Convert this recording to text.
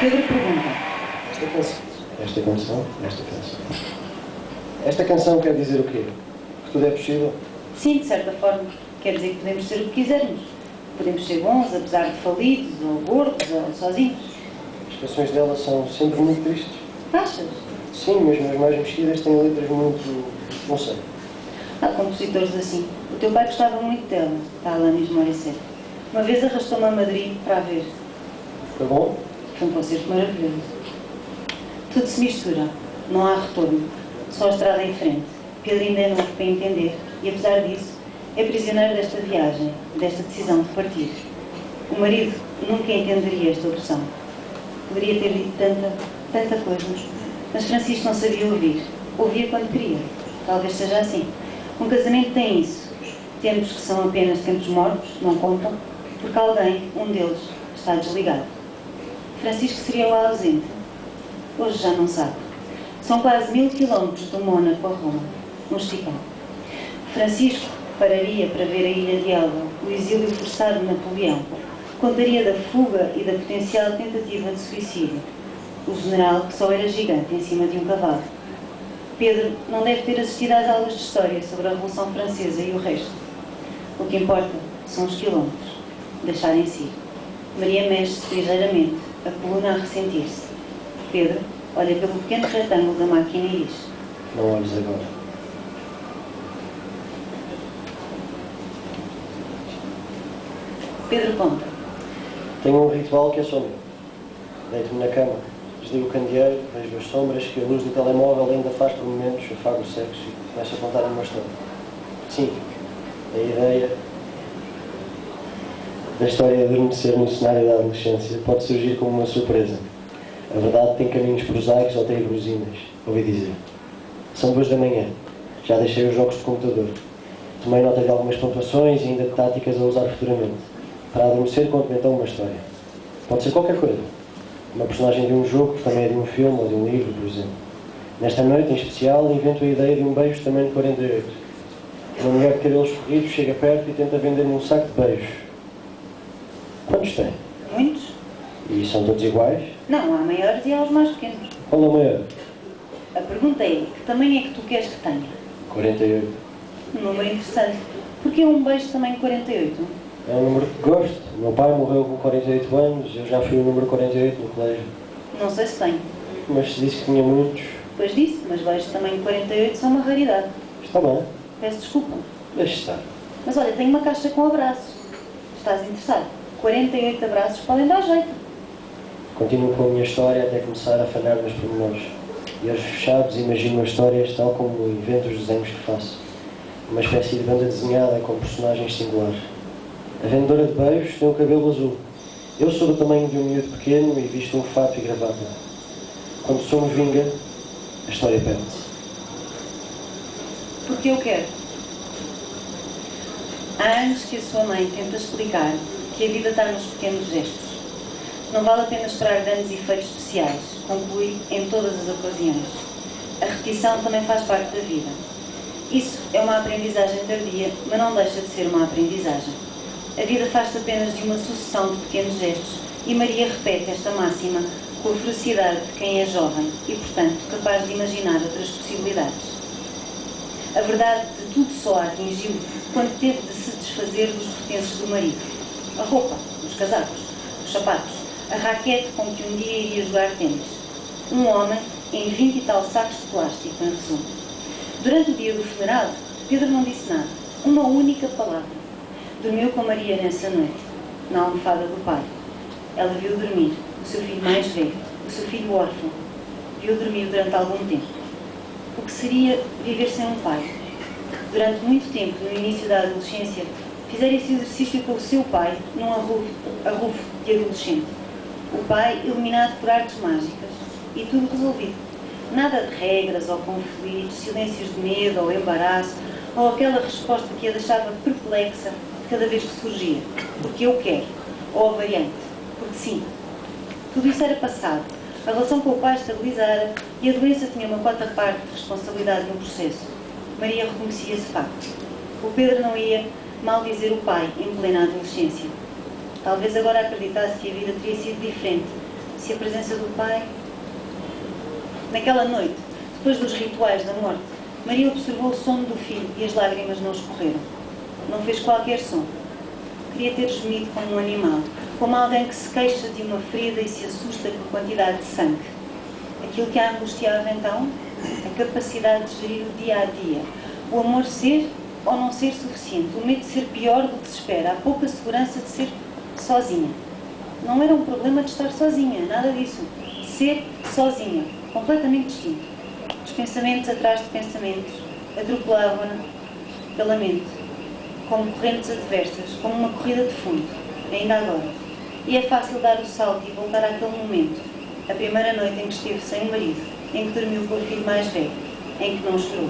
Pedro pergunta. Esta canção quer dizer o quê? Que tudo é possível? Sim, de certa forma. Quer dizer que podemos ser o que quisermos. Podemos ser bons, apesar de falidos, ou gordos, ou sozinhos. As canções dela são sempre muito tristes. Achas? Sim, mesmo as mais mexidas têm letras muito... não sei. Há compositores assim. O teu pai gostava muito dela, da Alanis Morissette. Uma vez arrastou-me a Madrid para a ver. Foi bom? Foi um concerto maravilhoso. Tudo se mistura. Não há retorno. Só a estrada em frente. Pedro ainda é novo para entender. E apesar disso, é prisioneiro desta viagem, desta decisão de partir. O marido nunca entenderia esta opção. Poderia ter dito tanta coisa, mas Francisco não sabia ouvir. Ouvia quando queria. Talvez seja assim. Um casamento tem isso. Tempos que são apenas tempos mortos, não contam, porque alguém, um deles, está desligado. Francisco seria o ausente. Hoje já não sabe. São quase 1000 quilómetros do Mónaco a Roma, um esticão. Francisco pararia para ver a Ilha de Elba, o exílio forçado de Napoleão. Contaria da fuga e da potencial tentativa de suicídio. O general que só era gigante em cima de um cavalo. Pedro não deve ter assistido às aulas de história sobre a Revolução Francesa e o resto. O que importa são os quilómetros. Deixarem-se ir. Maria mexe-se ligeiramente, a coluna a ressentir-se. Pedro olha pelo pequeno retângulo da máquina e diz: Não olhes agora. Pedro conta. Tenho um ritual que é só meu. Deito-me na cama, desligo o candeeiro, vejo as sombras que a luz do telemóvel ainda faz por momentos, afago o sexo e começo a contar uma história. Sim, a ideia da história de adormecer no cenário da adolescência pode surgir como uma surpresa. A verdade tem caminhos prosaicos ou tenebrosinas, ouvi dizer. São 2 da manhã. Já deixei os jogos de computador. Tomei nota de algumas pontuações e ainda de táticas a usar futuramente. Para adormecer, conto-me então uma história. Pode ser qualquer coisa. Uma personagem de um jogo, que também é de um filme ou de um livro, por exemplo. Nesta noite, em especial, invento a ideia de um beijo também de 48. Uma mulher de cabelos corridos chega perto e tenta vender-me um saco de beijos. Quantos tem? Muitos? E são todos iguais? Não, há maiores e há os mais pequenos. Qual é o maior? A pergunta é, que tamanho é que tu queres que tenha? 48. Um número interessante. Porquê um beijo também 48? É um número que gosto. O meu pai morreu com 48 anos, eu já fui o número 48 no colégio. Não sei se tenho. Mas se disse que tinha muitos... Pois disse, mas beijos também 48 são uma raridade. Está bem. Peço desculpa. Deixe estar. Mas olha, tenho uma caixa com abraços. Estás interessado? 48 abraços podem dar jeito. Continuo com a minha história até começar a falhar nos pormenores. E aos fechados imagino as histórias tal como invento os desenhos que faço. Uma espécie de banda desenhada com personagens singulares. A vendedora de beijos tem o cabelo azul. Eu sou do tamanho de um miúdo pequeno e visto um fato e gravata. Quando somos vinga, a história perde-se. Porque eu quero. Há anos que a sua mãe tenta explicar que a vida está nos pequenos gestos. Não vale a pena esperar grandes efeitos especiais, conclui em todas as ocasiões. A repetição também faz parte da vida. Isso é uma aprendizagem tardia, mas não deixa de ser uma aprendizagem. A vida faz-se apenas de uma sucessão de pequenos gestos e Maria repete esta máxima com a ferocidade de quem é jovem e, portanto, capaz de imaginar outras possibilidades. A verdade de tudo só a atingiu quando teve de se desfazer dos pertences do marido. A roupa, os casacos, os sapatos, a raquete com que um dia iria jogar tênis. Um homem em 20 e tal sacos de plástico, em resumo. Durante o dia do funeral, Pedro não disse nada, uma única palavra. Dormiu com Maria nessa noite, na almofada do pai. Ela viu dormir o seu filho mais velho, o seu filho órfão. Viu dormir durante algum tempo. O que seria viver sem um pai? Durante muito tempo, no início da adolescência, fizeram esse exercício com o seu pai num arrufo de adolescente. O pai iluminado por artes mágicas. E tudo resolvido. Nada de regras ou conflitos, silêncios de medo ou embaraço, ou aquela resposta que a deixava perplexa cada vez que surgia. Porque eu quero. Ou a variante. Porque sim. Tudo isso era passado. A relação com o pai estabilizara e a doença tinha uma quarta parte de responsabilidade no processo. Maria reconhecia esse facto. O Pedro não ia mal dizer o pai em plena adolescência. Talvez agora acreditasse que a vida teria sido diferente Se a presença do pai... Naquela noite, depois dos rituais da morte, Maria observou o sono do filho e as lágrimas não escorreram. Não fez qualquer som. Queria ter gemido como um animal, como alguém que se queixa de uma ferida e se assusta com a quantidade de sangue. Aquilo que a angustiava então, a capacidade de gerir o dia a dia, o amor ser ou não ser suficiente, o medo de ser pior do que se espera, a pouca segurança de ser sozinha. Não era um problema de estar sozinha, nada disso. Ser sozinha, completamente distinto. Os pensamentos atrás de pensamentos atropelavam-na pela mente, como correntes adversas, como uma corrida de fundo, ainda agora. E é fácil dar o salto e voltar àquele momento, a primeira noite em que esteve sem o marido, em que dormiu com o filho mais velho, em que não chorou.